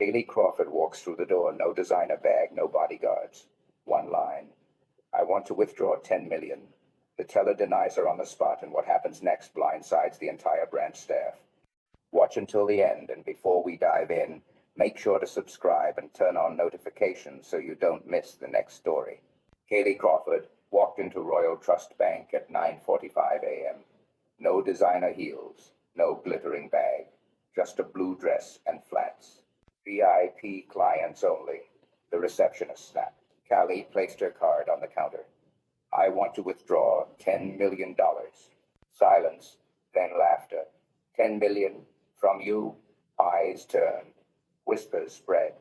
Kaylee Crawford walks through the door, no designer bag, no bodyguards. One line. I want to withdraw 10 million. The teller denies her on the spot, and what happens next blindsides the entire branch staff. Watch until the end, and before we dive in, make sure to subscribe and turn on notifications so you don't miss the next story. Kaylee Crawford walked into Royal Trust Bank at 9:45 a.m. No designer heels, no glittering bag, just a blue dress and flats. VIP clients only. The receptionist snapped. Callie placed her card on the counter. I want to withdraw $10 million. Silence, then laughter. 10 million from you? Eyes turned. Whispers spread.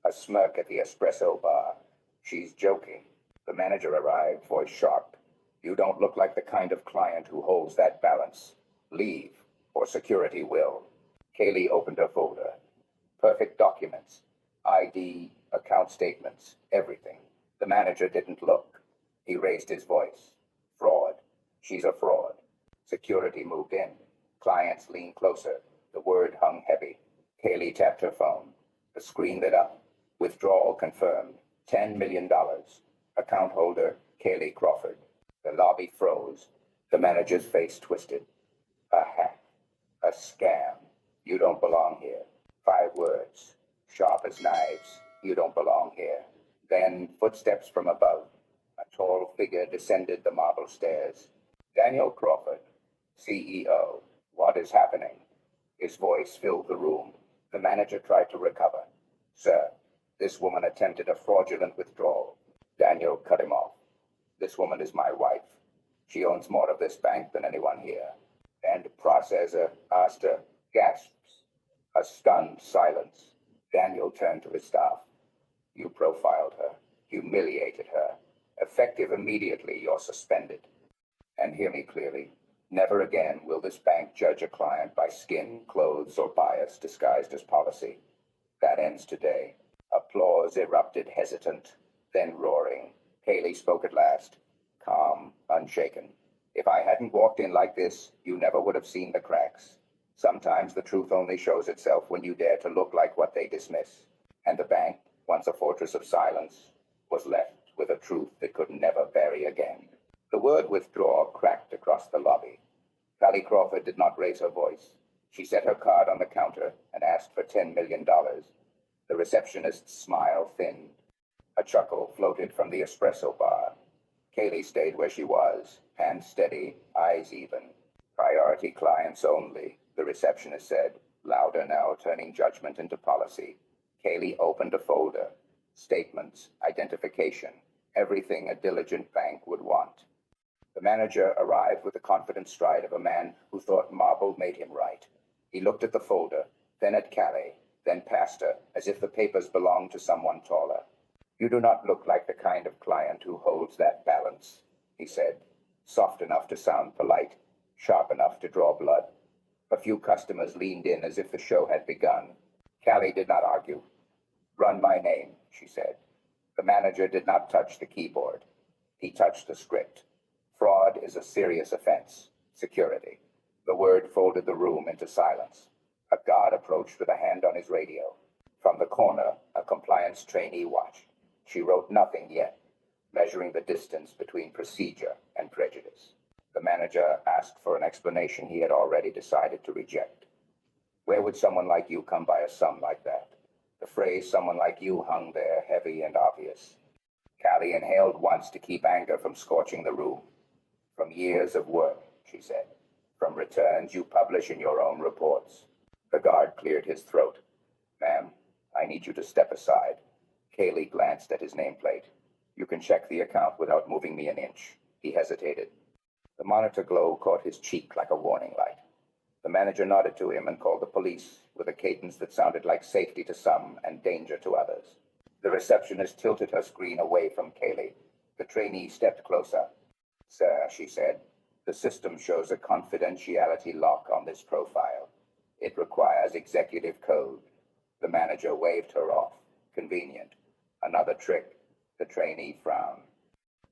A smirk at the espresso bar. She's joking. The manager arrived, voice sharp. You don't look like the kind of client who holds that balance. Leave, or security will. Kaylee opened her folder. Perfect documents. ID, account statements, everything. The manager didn't look. He raised his voice. Fraud. She's a fraud. Security moved in. Clients leaned closer. The word hung heavy. Kaylee tapped her phone. The screen lit up. Withdrawal confirmed. $10 million. Account holder, Kaylee Crawford. The lobby froze. The manager's face twisted. A hack. A scam. You don't belong here. 5 words. Sharp as knives. You don't belong here. Then footsteps from above. A tall figure descended the marble stairs. Daniel Crawford, CEO. What is happening? His voice filled the room. The manager tried to recover. Sir, this woman attempted a fraudulent withdrawal. Daniel cut him off. This woman is my wife. She owns more of this bank than anyone here. And processor Asta gasps. A stunned silence. Daniel turned to his staff. You profiled her, humiliated her. Effective immediately, you're suspended. And hear me clearly. Never again will this bank judge a client by skin, clothes, or bias disguised as policy. That ends today. Applause erupted, hesitant, then roaring. Kaylee spoke at last, calm, unshaken. If I hadn't walked in like this, you never would have seen the cracks. Sometimes the truth only shows itself when you dare to look like what they dismiss. And the bank, once a fortress of silence, was left with a truth it could never bury again. The word withdraw cracked across the lobby. Callie Crawford did not raise her voice. She set her card on the counter and asked for $10 million. The receptionist's smile thinned. A chuckle floated from the espresso bar. Kaylee stayed where she was, hands steady, eyes even. Priority clients only, the receptionist said, louder now, turning judgment into policy. Kaylee opened a folder. Statements, identification, everything a diligent bank would want. The manager arrived with the confident stride of a man who thought marble made him right. He looked at the folder, then at Callie, then past her, as if the papers belonged to someone taller. You do not look like the kind of client who holds that balance, he said, soft enough to sound polite, sharp enough to draw blood. A few customers leaned in as if the show had begun. Callie did not argue. Run my name, she said. The manager did not touch the keyboard. He touched the script. Fraud is a serious offense. Security. The word folded the room into silence. A guard approached with a hand on his radio. From the corner, a compliance trainee watched. She wrote nothing yet, measuring the distance between procedure and prejudice. The manager asked for an explanation he had already decided to reject. Where would someone like you come by a sum like that? The phrase someone like you hung there, heavy and obvious. Callie inhaled once to keep anger from scorching the room. From years of work, she said. From returns you publish in your own reports. The guard cleared his throat. Ma'am, I need you to step aside. Kaylee glanced at his nameplate. You can check the account without moving me an inch. He hesitated. The monitor glow caught his cheek like a warning light. The manager nodded to him and called the police with a cadence that sounded like safety to some and danger to others. The receptionist tilted her screen away from Kaylee. The trainee stepped closer. Sir, she said, the system shows a confidentiality lock on this profile. It requires executive code. The manager waved her off. Convenient. Another trick. The trainee frowned.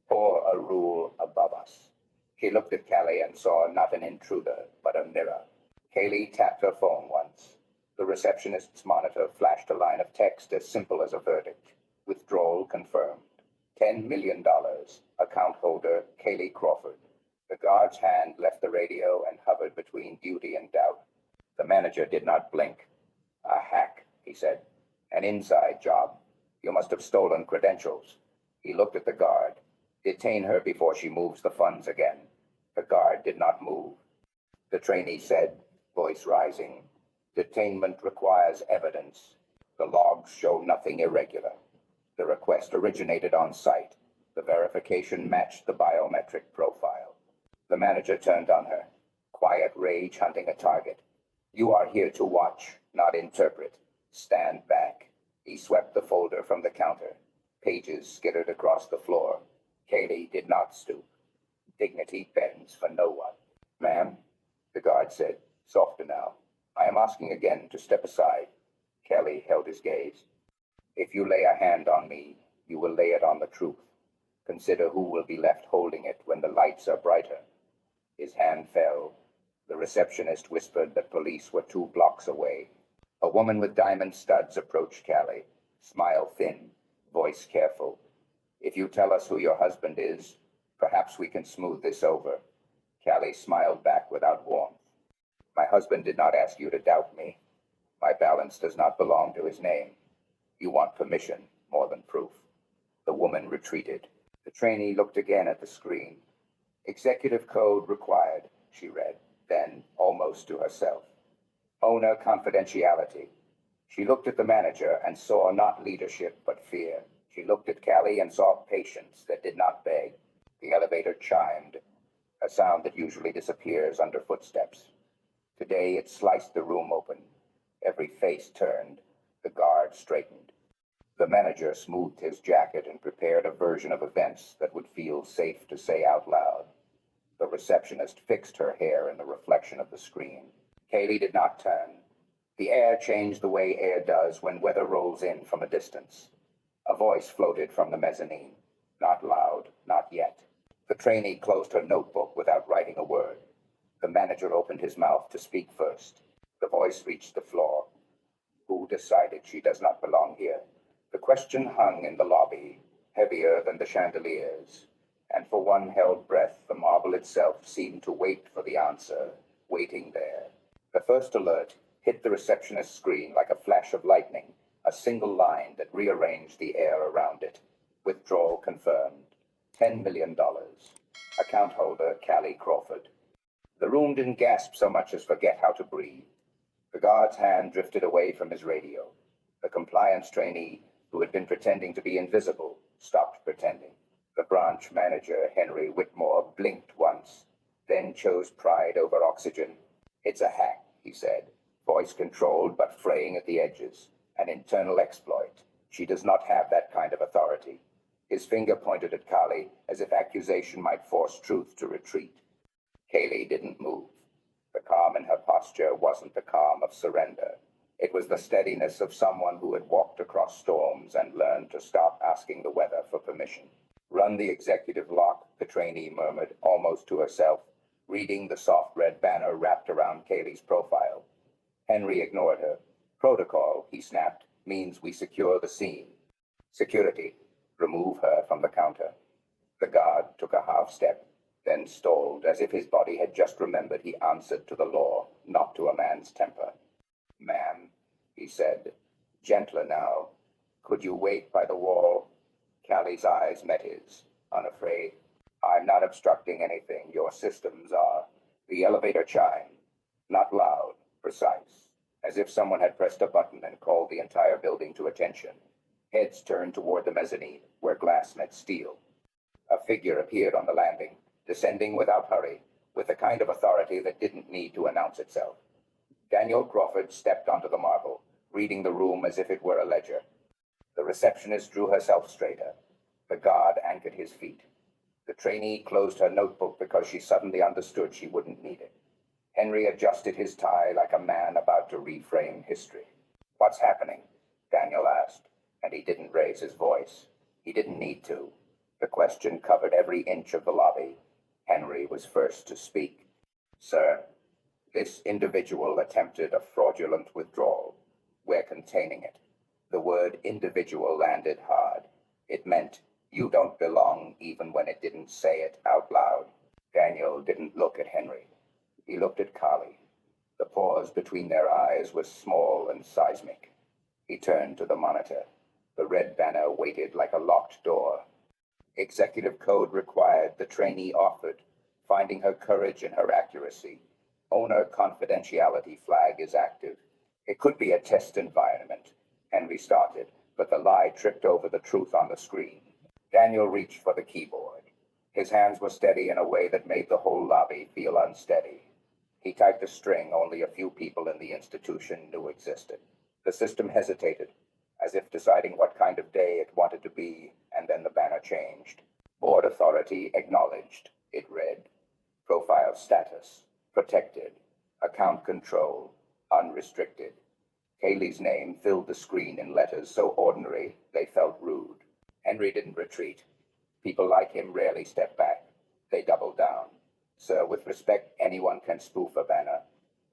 Or a rule above us. She looked at Callie and saw not an intruder, but a mirror. Kaylee tapped her phone once. The receptionist's monitor flashed a line of text as simple as a verdict. Withdrawal confirmed. $10 million. Account holder Kaylee Crawford. The guard's hand left the radio and hovered between duty and doubt. The manager did not blink. A hack, he said. An inside job. You must have stolen credentials. He looked at the guard. Detain her before she moves the funds again. The guard did not move. The trainee said, voice rising, detainment requires evidence. The logs show nothing irregular. The request originated on site. The verification matched the biometric profile. The manager turned on her. Quiet rage hunting a target. You are here to watch, not interpret. Stand back. He swept the folder from the counter. Pages skittered across the floor. Kaylee did not stoop. Dignity bends for no one. Ma'am, the guard said, softer now. I am asking again to step aside. Kelly held his gaze. If you lay a hand on me, you will lay it on the truth. Consider who will be left holding it when the lights are brighter. His hand fell. The receptionist whispered that police were 2 blocks away. A woman with diamond studs approached Callie, smile thin, voice careful. If you tell us who your husband is, perhaps we can smooth this over. Callie smiled back without warmth. My husband did not ask you to doubt me. My balance does not belong to his name. You want permission more than proof. The woman retreated. The trainee looked again at the screen. Executive code required, she read, then almost to herself. Owner confidentiality. She looked at the manager and saw not leadership but fear. She looked at Callie and saw patience that did not beg. The elevator chimed, a sound that usually disappears under footsteps. Today it sliced the room open. Every face turned. The guard straightened. The manager smoothed his jacket and prepared a version of events that would feel safe to say out loud. The receptionist fixed her hair in the reflection of the screen. Kaylee did not turn. The air changed the way air does when weather rolls in from a distance. A voice floated from the mezzanine. Not loud, not yet. The trainee closed her notebook without writing a word. The manager opened his mouth to speak first. The voice reached the floor. Who decided she does not belong here? The question hung in the lobby, heavier than the chandeliers, and for one held breath, the marble itself seemed to wait for the answer, waiting there. The first alert hit the receptionist's screen like a flash of lightning, a single line that rearranged the air around it. Withdrawal confirmed. $10 million. Account holder Callie Crawford. The room didn't gasp so much as forget how to breathe. The guard's hand drifted away from his radio. The compliance trainee, who had been pretending to be invisible, stopped pretending. The branch manager, Henry Whitmore, blinked once, then chose pride over oxygen. It's a hack, he said, voice controlled but fraying at the edges. An internal exploit. She does not have that kind of authority. His finger pointed at Callie as if accusation might force truth to retreat. Kaylee didn't move. The calm in her posture wasn't the calm of surrender. It was the steadiness of someone who had walked across storms and learned to stop asking the weather for permission. Run the executive lock, the trainee murmured, almost to herself, reading the soft red banner wrapped around Kaylee's profile. Henry ignored her. Protocol, he snapped, means we secure the scene. Security. Remove her from the counter. The guard took a half step, then stalled as if his body had just remembered he answered to the law, not to a man's temper. Ma'am, he said, gentler now. Could you wait by the wall? Callie's eyes met his, unafraid. I'm not obstructing anything. Your systems are. The elevator chimed. Not loud, precise, as if someone had pressed a button and called the entire building to attention. Heads turned toward the mezzanine, where glass met steel. A figure appeared on the landing, descending without hurry, with the kind of authority that didn't need to announce itself. Daniel Crawford stepped onto the marble, reading the room as if it were a ledger. The receptionist drew herself straighter. The guard anchored his feet. The trainee closed her notebook because she suddenly understood she wouldn't need it. Henry adjusted his tie like a man about to reframe history. What's happening? Daniel asked, and he didn't raise his voice. He didn't need to. The question covered every inch of the lobby. Henry was first to speak. Sir, This individual attempted a fraudulent withdrawal. We're containing it. The word individual landed hard. It meant you don't belong even when it didn't say it out loud. Daniel didn't look at Henry. He looked at Carly. The pause between their eyes was small and seismic. He turned to the monitor. The red banner waited like a locked door. Executive code required, the trainee offered, finding her courage in her accuracy. Owner confidentiality flag is active. It could be a test environment. Henry started, but the lie tripped over the truth on the screen. Daniel reached for the keyboard. His hands were steady in a way that made the whole lobby feel unsteady. He typed a string only a few people in the institution knew existed. The system hesitated, as if deciding what kind of day it wanted to be, and then the banner changed. Board authority acknowledged. It read, profile status, protected, account control, unrestricted. Haley's name filled the screen in letters so ordinary they felt rude. Henry didn't retreat. People like him rarely step back. They doubled down. Sir, with respect, anyone can spoof a banner.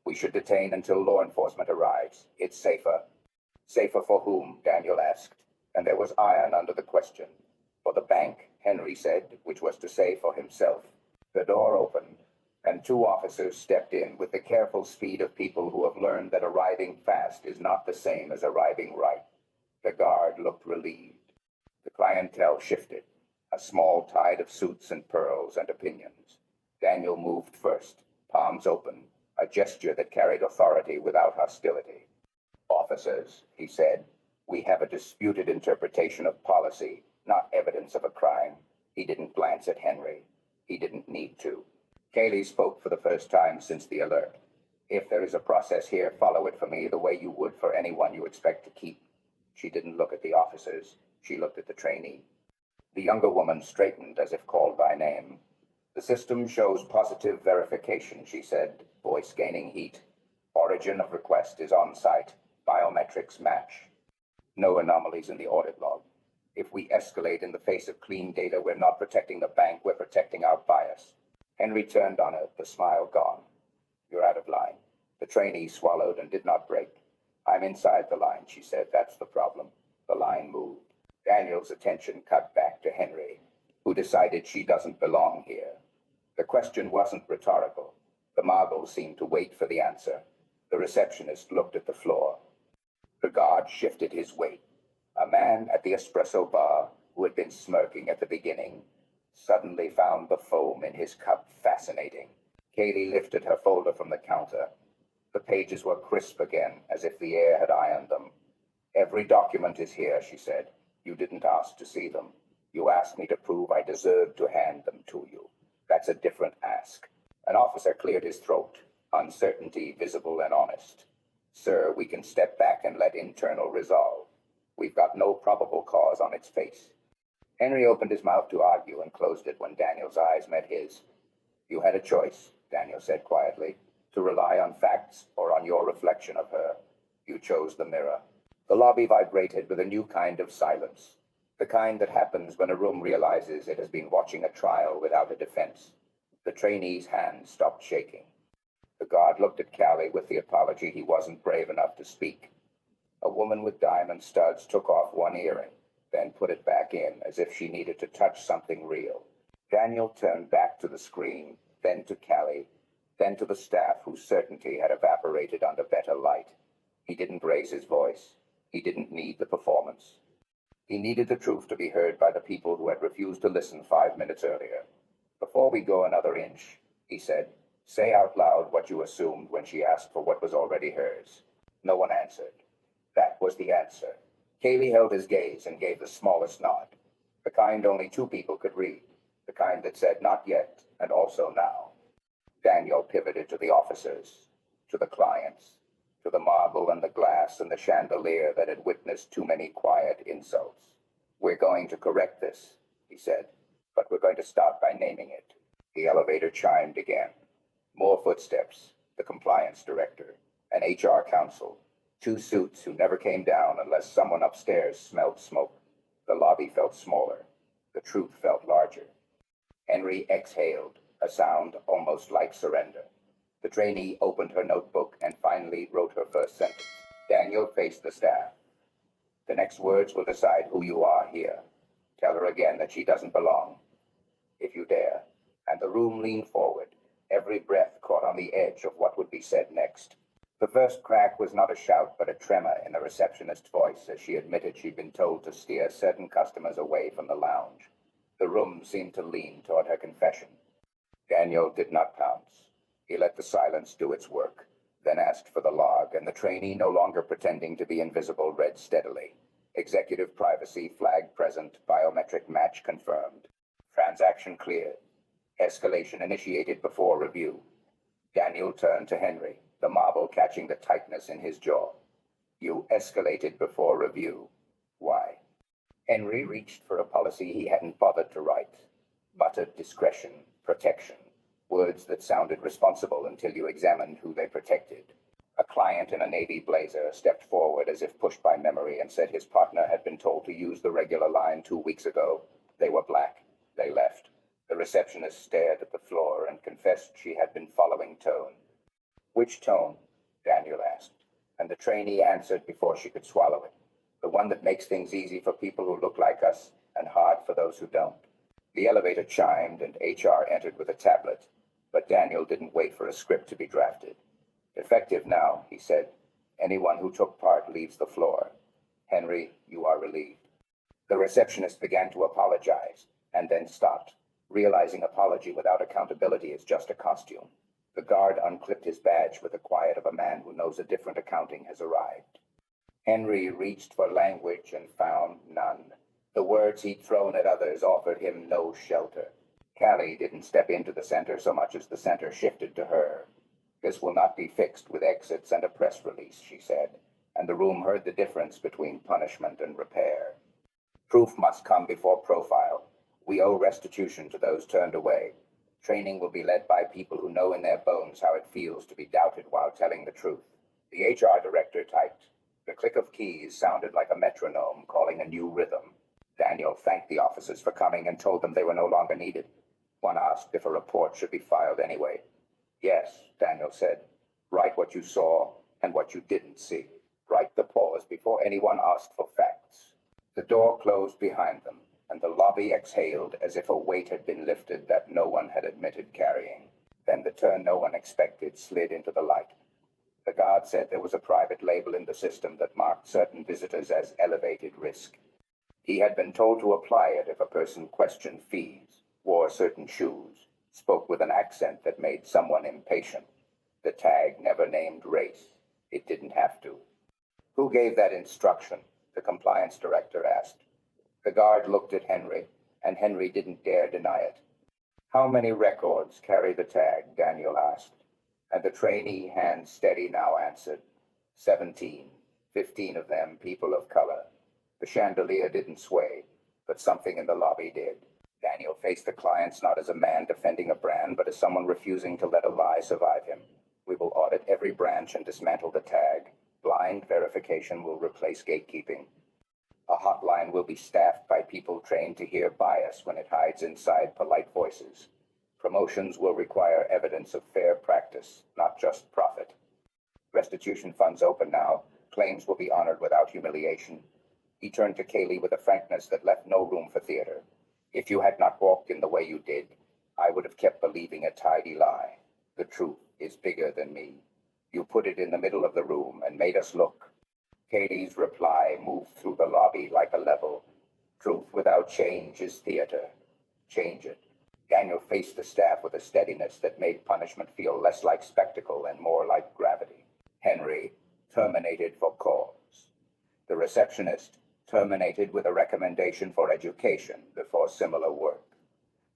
We should detain until law enforcement arrives. It's safer. Safer for whom? Daniel asked, and there was iron under the question. For the bank, Henry said, which was to say for himself. The door opened, and two officers stepped in with the careful speed of people who have learned that arriving fast is not the same as arriving right. The guard looked relieved. The clientele shifted, a small tide of suits and pearls and opinions. Daniel moved first, palms open, a gesture that carried authority without hostility. Officers, he said, we have a disputed interpretation of policy, not evidence of a crime. He didn't glance at Henry. He didn't need to. Kaylee spoke for the first time since the alert. If there is a process here, follow it for me the way you would for anyone you expect to keep. She didn't look at the officers. She looked at the trainee. The younger woman straightened as if called by name. The system shows positive verification, she said, voice gaining heat. Origin of request is on site. Biometrics match. No anomalies in the audit log. If we escalate in the face of clean data, we're not protecting the bank, we're protecting our bias. Henry turned on her, the smile gone. You're out of line. The trainee swallowed and did not break. I'm inside the line, she said. That's the problem. The line moved. Daniel's attention cut back to Henry, who decided she doesn't belong here. The question wasn't rhetorical. The marble seemed to wait for the answer. The receptionist looked at the floor. The guard shifted his weight. A man at the espresso bar, who had been smirking at the beginning, suddenly found the foam in his cup fascinating. Kaylee lifted her folder from the counter. The pages were crisp again, as if the air had ironed them. Every document is here, she said. You didn't ask to see them. You asked me to prove I deserved to hand them to you. That's a different ask. An officer cleared his throat, uncertainty visible and honest. Sir, we can step back and let internal resolve. We've got no probable cause on its face. Henry opened his mouth to argue and closed it when Daniel's eyes met his. You had a choice, Daniel said quietly, to rely on facts or on your reflection of her. You chose the mirror. The lobby vibrated with a new kind of silence, the kind that happens when a room realizes it has been watching a trial without a defense. The trainee's hand stopped shaking. The guard looked at Callie with the apology he wasn't brave enough to speak. A woman with diamond studs took off one earring, then put it back in as if she needed to touch something real. Daniel turned back to the screen, then to Callie, then to the staff whose certainty had evaporated under better light. He didn't raise his voice. He didn't need the performance. He needed the truth to be heard by the people who had refused to listen 5 minutes earlier. Before we go another inch, he said, say out loud what you assumed when she asked for what was already hers. No one answered. That was the answer. Kaylee held his gaze and gave the smallest nod, the kind only 2 people could read, the kind that said not yet and also now. Daniel pivoted to the officers, to the clients, to the marble and the glass and the chandelier that had witnessed too many quiet insults. We're going to correct this, he said, but we're going to start by naming it. The elevator chimed again. More footsteps, the compliance director, an HR counsel, 2 suits who never came down unless someone upstairs smelled smoke. The lobby felt smaller. The truth felt larger. Henry exhaled, a sound almost like surrender. The trainee opened her notebook and finally wrote her first sentence. Daniel faced the staff. The next words will decide who you are here. Tell her again that she doesn't belong. If you dare. And the room leaned forward, every breath caught on the edge of what would be said next. The first crack was not a shout, but a tremor in the receptionist's voice as she admitted she'd been told to steer certain customers away from the lounge. The room seemed to lean toward her confession. Daniel did not pounce. He let the silence do its work, then asked for the log, and the trainee, no longer pretending to be invisible, read steadily. Executive privacy flag present, biometric match confirmed. Transaction cleared. Escalation initiated before review. Daniel turned to Henry, the marvel catching the tightness in his jaw. You escalated before review. Why? Henry reached for a policy he hadn't bothered to write. Muttered discretion, protection, words that sounded responsible until you examined who they protected. A client in a navy blazer stepped forward as if pushed by memory and said his partner had been told to use the regular line 2 weeks ago. They were black. They left. The receptionist stared at the floor and confessed she had been following tone. Which tone? Daniel asked, and the trainee answered before she could swallow it. The one that makes things easy for people who look like us and hard for those who don't. The elevator chimed and HR entered with a tablet, but Daniel didn't wait for a script to be drafted. Effective now, he said. Anyone who took part leaves the floor. Henry, you are relieved. The receptionist began to apologize, and then stopped, realizing apology without accountability is just a costume. The guard unclipped his badge with the quiet of a man who knows a different accounting has arrived. Henry reached for language and found none. The words he'd thrown at others offered him no shelter. Callie didn't step into the center so much as the center shifted to her. This will not be fixed with exits and a press release, she said, and the room heard the difference between punishment and repair. Proof must come before profile. We owe restitution to those turned away. Training will be led by people who know in their bones how it feels to be doubted while telling the truth. The HR director typed. The click of keys sounded like a metronome calling a new rhythm. Daniel thanked the officers for coming and told them they were no longer needed. One asked if a report should be filed anyway. Yes, Daniel said. Write what you saw and what you didn't see. Write the pause before anyone asked for facts. The door closed behind them, and the lobby exhaled as if a weight had been lifted that no one had admitted carrying. Then the turn no one expected slid into the light. The guard said there was a private label in the system that marked certain visitors as elevated risk. He had been told to apply it if a person questioned fees, wore certain shoes, spoke with an accent that made someone impatient. The tag never named race. It didn't have to. Who gave that instruction? The compliance director asked. The guard looked at Henry, and Henry didn't dare deny it. How many records carry the tag? Daniel asked, and the trainee, hand steady now, answered. 17. 15 of them people of color. The chandelier didn't sway, but something in the lobby did. Daniel faced the clients not as a man defending a brand, but as someone refusing to let a lie survive him. We will audit every branch and dismantle the tag. Blind verification will replace gatekeeping. A hotline will be staffed by people trained to hear bias when it hides inside polite voices. Promotions will require evidence of fair practice, not just profit. Restitution funds open now. Claims will be honored without humiliation. He turned to Kaylee with a frankness that left no room for theater. If you had not walked in the way you did, I would have kept believing a tidy lie. The truth is bigger than me. You put it in the middle of the room and made us look. Katie's reply moved through the lobby like a level. Truth without change is theater. Change it. Daniel faced the staff with a steadiness that made punishment feel less like spectacle and more like gravity. Henry, terminated for cause. The receptionist, terminated with a recommendation for education before similar work.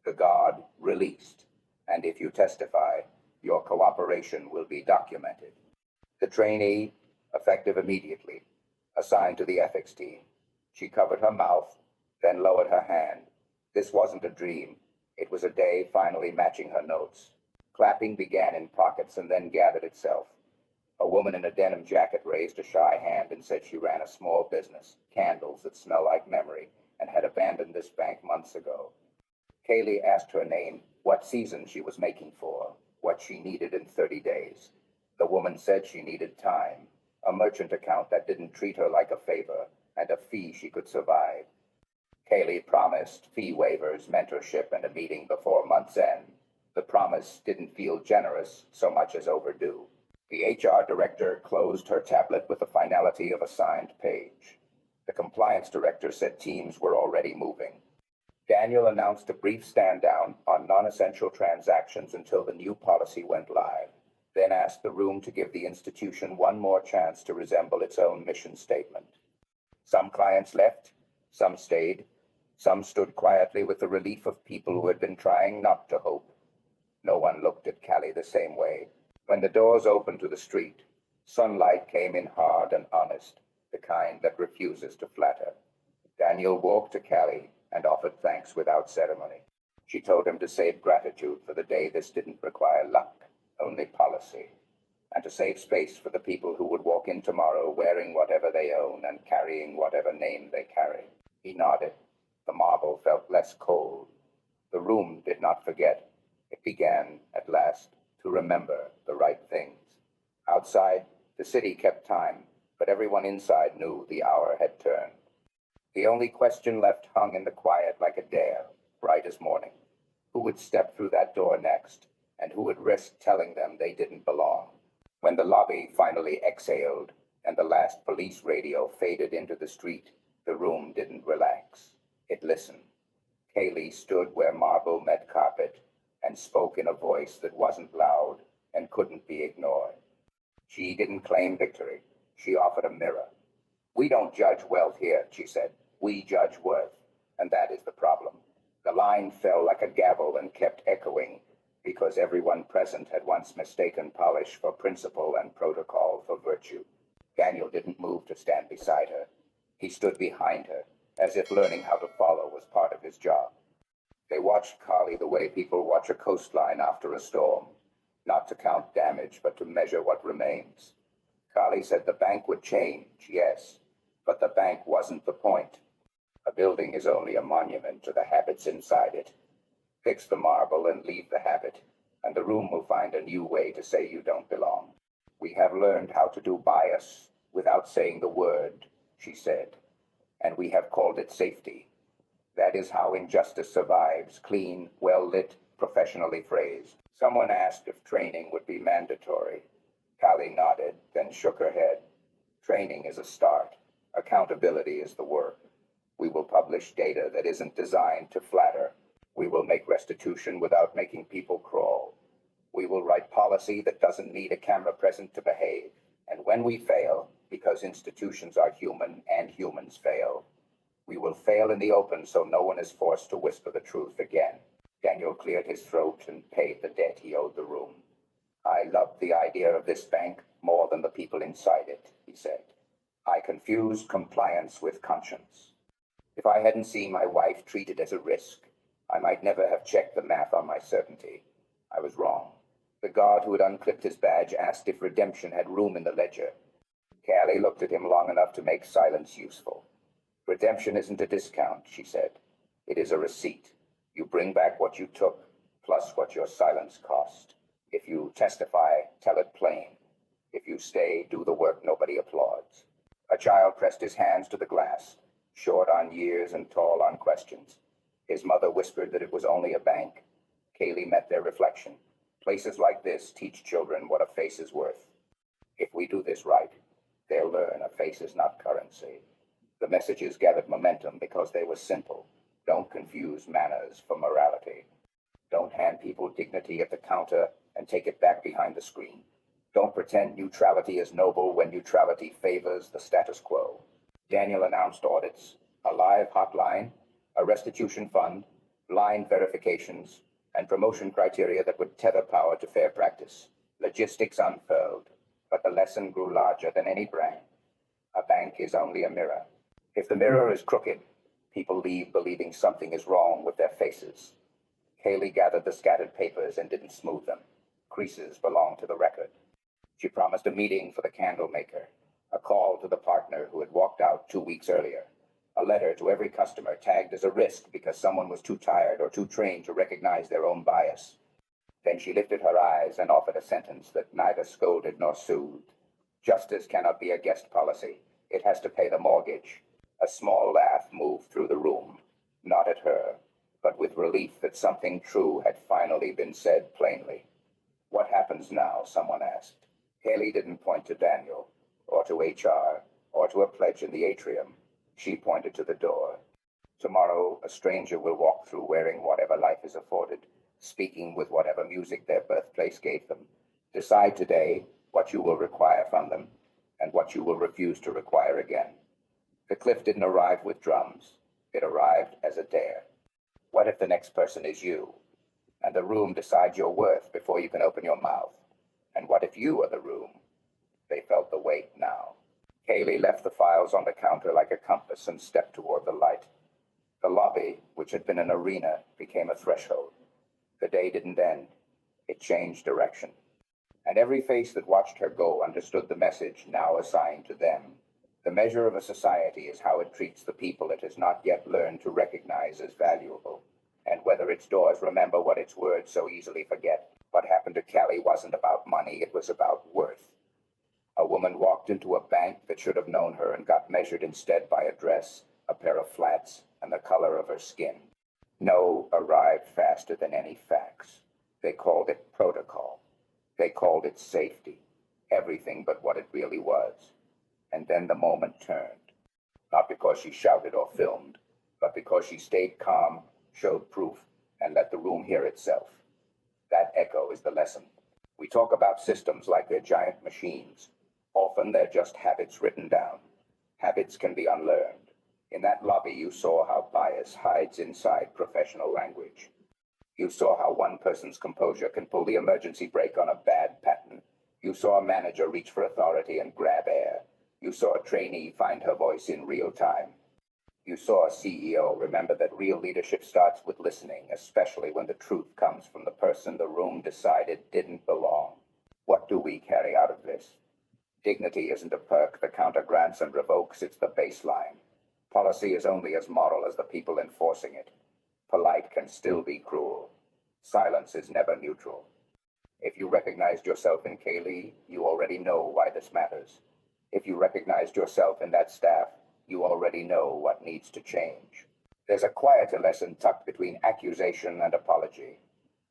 The guard, released. And if you testify, your cooperation will be documented. The trainee, effective immediately, assigned to the ethics team. She covered her mouth, then lowered her hand. This wasn't a dream. It was a day finally matching her notes. Clapping began in pockets and then gathered itself. A woman in a denim jacket raised a shy hand and said she ran a small business, candles that smell like memory, and had abandoned this bank months ago. Kaylee asked her name, what season she was making for, what she needed in 30 days. The woman said she needed time, a merchant account that didn't treat her like a favor, and a fee she could survive. Kaylee promised fee waivers, mentorship, and a meeting before month's end. The promise didn't feel generous so much as overdue. The HR director closed her tablet with the finality of a signed page. The compliance director said teams were already moving. Daniel announced a brief stand-down on non-essential transactions until the new policy went live, then asked the room to give the institution one more chance to resemble its own mission statement. Some clients left, some stayed, some stood quietly with the relief of people who had been trying not to hope. No one looked at Callie the same way. When the doors opened to the street, sunlight came in hard and honest, the kind that refuses to flatter. Daniel walked to Callie and offered thanks without ceremony. She told him to save gratitude for the day this didn't require luck, only policy, and to save space for the people who would walk in tomorrow wearing whatever they own and carrying whatever name they carry. He nodded. The marble felt less cold. The room did not forget. It began, at last, to remember the right things. Outside, the city kept time, but everyone inside knew the hour had turned. The only question left hung in the quiet like a dare, bright as morning. Who would step through that door next, and who would risk telling them they didn't belong? When the lobby finally exhaled and the last police radio faded into the street, the room didn't relax. It listened. Kaylee stood where marble met carpet and spoke in a voice that wasn't loud and couldn't be ignored. She didn't claim victory. She offered a mirror. "We don't judge wealth here," she said. "We judge worth, and that is the problem." The line fell like a gavel and kept echoing, because everyone present had once mistaken polish for principle and protocol for virtue. Daniel didn't move to stand beside her. He stood behind her, as if learning how to follow was part of his job. They watched Carly the way people watch a coastline after a storm, not to count damage, but to measure what remains. Carly said the bank would change, yes, but the bank wasn't the point. A building is only a monument to the habits inside it. Fix the marble and leave the habit, and the room will find a new way to say you don't belong. "We have learned how to do bias without saying the word," she said, "and we have called it safety. That is how injustice survives, clean, well-lit, professionally phrased." Someone asked if training would be mandatory. Callie nodded, then shook her head. "Training is a start. Accountability is the work. We will publish data that isn't designed to flatter. We will make restitution without making people crawl. We will write policy that doesn't need a camera present to behave. And when we fail, because institutions are human and humans fail, we will fail in the open so no one is forced to whisper the truth again." Daniel cleared his throat and paid the debt he owed the room. "I loved the idea of this bank more than the people inside it," he said. "I confused compliance with conscience. If I hadn't seen my wife treated as a risk, I might never have checked the math on my certainty. I was wrong." The guard who had unclipped his badge asked if redemption had room in the ledger. Callie looked at him long enough to make silence useful. "Redemption isn't a discount," she said. "It is a receipt. You bring back what you took, plus what your silence cost. If you testify, tell it plain. If you stay, do the work nobody applauds." A child pressed his hands to the glass, short on years and tall on questions. His mother whispered that it was only a bank. Kaylee met their reflection. Places like this teach children what a face is worth. If we do this right, they'll learn a face is not currency. The messages gathered momentum because they were simple. Don't confuse manners for morality. Don't hand people dignity at the counter and take it back behind the screen. Don't pretend neutrality is noble when neutrality favors the status quo. Daniel announced audits, a live hotline, a restitution fund, blind verifications, and promotion criteria that would tether power to fair practice. Logistics unfurled, but the lesson grew larger than any brand. A bank is only a mirror. If the mirror is crooked, people leave believing something is wrong with their faces. Kaylee gathered the scattered papers and didn't smooth them. Creases belonged to the record. She promised a meeting for the candle maker, a call to the partner who had walked out 2 weeks earlier, a letter to every customer tagged as a risk because someone was too tired or too trained to recognize their own bias. Then she lifted her eyes and offered a sentence that neither scolded nor soothed. Justice cannot be a guest policy. It has to pay the mortgage. A small laugh moved through the room, not at her, but with relief that something true had finally been said plainly. What happens now? Someone asked. Haley didn't point to Daniel, or to HR, or to a pledge in the atrium. She pointed to the door. Tomorrow, a stranger will walk through wearing whatever life is afforded, speaking with whatever music their birthplace gave them. Decide today what you will require from them, and what you will refuse to require again. The cliff didn't arrive with drums. It arrived as a dare. What if the next person is you, and the room decides your worth before you can open your mouth? And what if you are the room? They felt the weight now. Haley left the files on the counter like a compass and stepped toward the light. The lobby, which had been an arena, became a threshold. The day didn't end. It changed direction. And every face that watched her go understood the message now assigned to them. The measure of a society is how it treats the people it has not yet learned to recognize as valuable, and whether its doors remember what its words so easily forget. What happened to Kelly wasn't about money, it was about worth. A woman walked into a bank that should have known her and got measured instead by a dress, a pair of flats, and the color of her skin. No arrived faster than any facts. They called it protocol. They called it safety. Everything but what it really was. And then the moment turned. Not because she shouted or filmed, but because she stayed calm, showed proof, and let the room hear itself. That echo is the lesson. We talk about systems like they're giant machines. Often they're just habits written down. Habits can be unlearned. In that lobby, you saw how bias hides inside professional language. You saw how one person's composure can pull the emergency brake on a bad pattern. You saw a manager reach for authority and grab air. You saw a trainee find her voice in real time. You saw a CEO remember that real leadership starts with listening, especially when the truth comes from the person the room decided didn't belong. What do we carry out of this? Dignity isn't a perk the counter grants and revokes, it's the baseline. Policy is only as moral as the people enforcing it. Polite can still be cruel. Silence is never neutral. If you recognized yourself in Kaylee, you already know why this matters. If you recognized yourself in that staff, you already know what needs to change. There's a quieter lesson tucked between accusation and apology.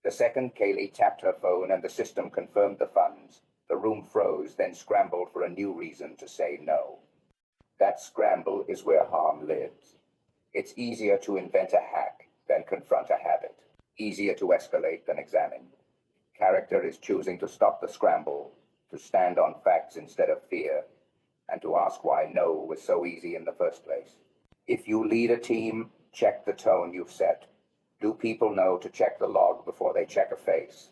The second Kaylee tapped her phone and the system confirmed the funds, the room froze, then scrambled for a new reason to say no. That scramble is where harm lives. It's easier to invent a hack than confront a habit. Easier to escalate than examine. Character is choosing to stop the scramble, to stand on facts instead of fear, and to ask why no was so easy in the first place. If you lead a team, check the tone you've set. Do people know to check the log before they check a face?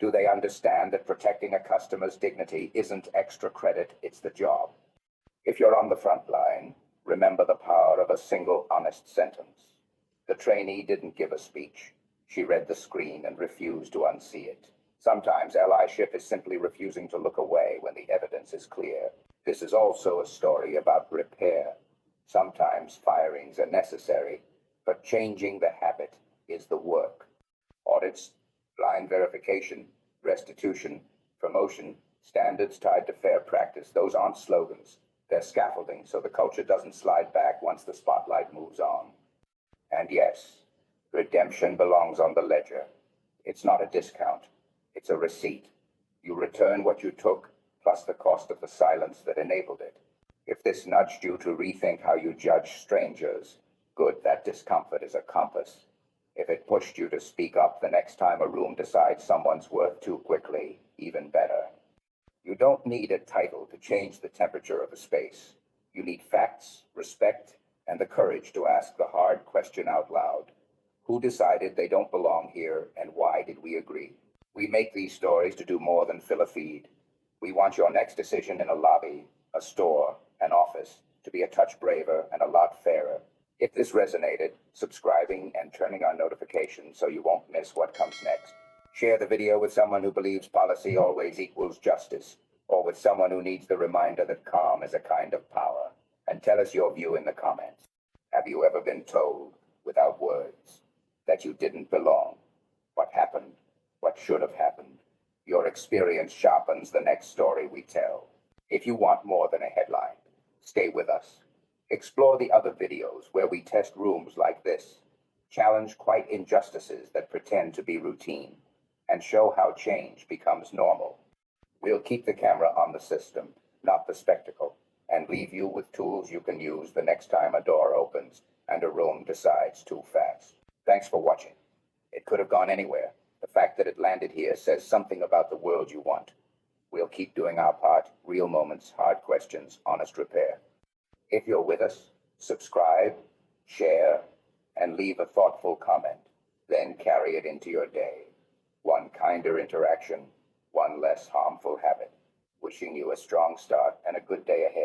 Do they understand that protecting a customer's dignity isn't extra credit, it's the job? If you're on the front line, remember the power of a single honest sentence. The trainee didn't give a speech. She read the screen and refused to unsee it. Sometimes allyship is simply refusing to look away when the evidence is clear. This is also a story about repair. Sometimes firings are necessary, but changing the habit is the work. Audits, blind verification, restitution, promotion, standards tied to fair practice, those aren't slogans. They're scaffolding so the culture doesn't slide back once the spotlight moves on. And yes, redemption belongs on the ledger. It's not a discount. It's a receipt. You return what you took, plus the cost of the silence that enabled it. If this nudged you to rethink how you judge strangers, good, that discomfort is a compass. If it pushed you to speak up the next time a room decides someone's worth too quickly, even better. You don't need a title to change the temperature of a space. You need facts, respect, and the courage to ask the hard question out loud. Who decided they don't belong here, and why did we agree? We make these stories to do more than fill a feed. We want your next decision in a lobby, a store, an office, to be a touch braver and a lot fairer. If this resonated, subscribing and turning on notifications so you won't miss what comes next. Share the video with someone who believes policy always equals justice, or with someone who needs the reminder that calm is a kind of power. And tell us your view in the comments. Have you ever been told, without words, that you didn't belong? What happened? What what should have happened. Your experience sharpens the next story we tell. If you want more than a headline, stay with us. Explore the other videos where we test rooms like this, challenge quite injustices that pretend to be routine, and show how change becomes normal. We'll keep the camera on the system, not the spectacle, and leave you with tools you can use the next time a door opens and a room decides too fast. Thanks for watching. It could have gone anywhere. The fact that it landed here says something about the world you want. We'll keep doing our part, real moments, hard questions, honest repair. If you're with us, subscribe, share, and leave a thoughtful comment. Then carry it into your day. One kinder interaction, one less harmful habit. Wishing you a strong start and a good day ahead.